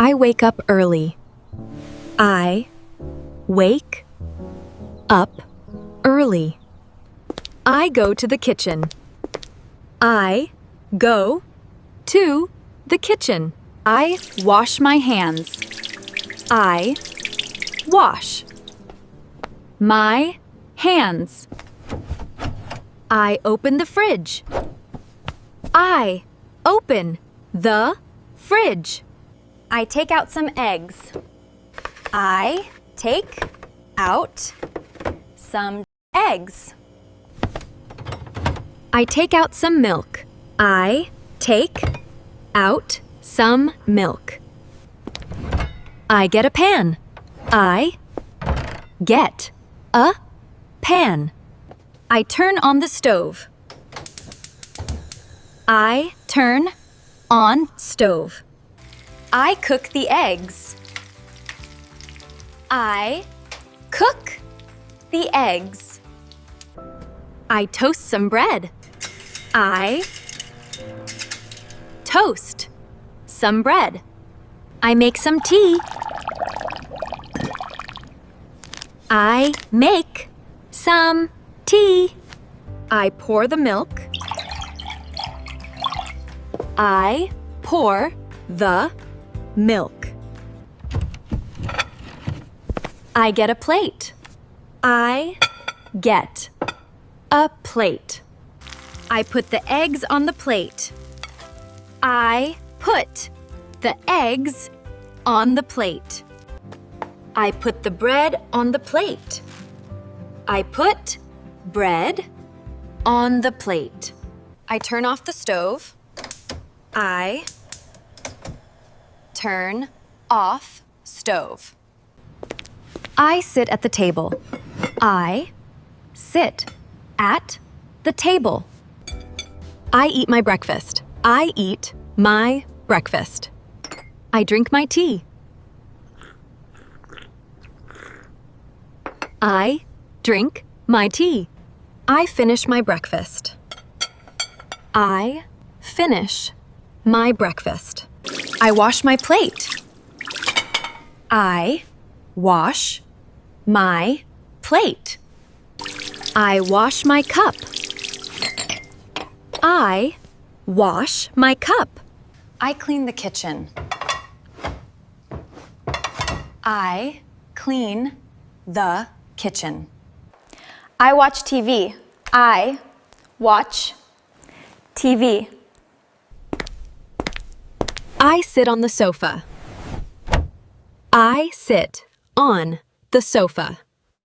I wake up early. I wake up early. I go to the kitchen. I go to the kitchen. I wash my hands. I wash My hands. I open the fridge. I open the fridge. I take out some eggs. I take out some eggs. I take out some milk. I take out some milk. I get a pan. I get a pan. I turn on the stove. I turn on stove. I cook the eggs. I cook the eggs. I toast some bread. I toast some bread. I make some tea. I make some tea. I pour the milk. I pour the milk. I get a plate. I get a plate. I put the eggs on the plate. I put the eggs on the plate. I put the bread on the plate. I put bread on the plate. I turn off the stove. I turn off stove. I sit at the table. I sit at the table. I eat my breakfast. I eat my breakfast. I drink my tea. I drink my tea. I finish my breakfast. I finish my breakfast. I wash my plate. I wash my plate. I wash my cup. I wash my cup. I clean the kitchen. I clean the kitchen. I watch TV. I watch TV. I sit on the sofa. I sit on the sofa.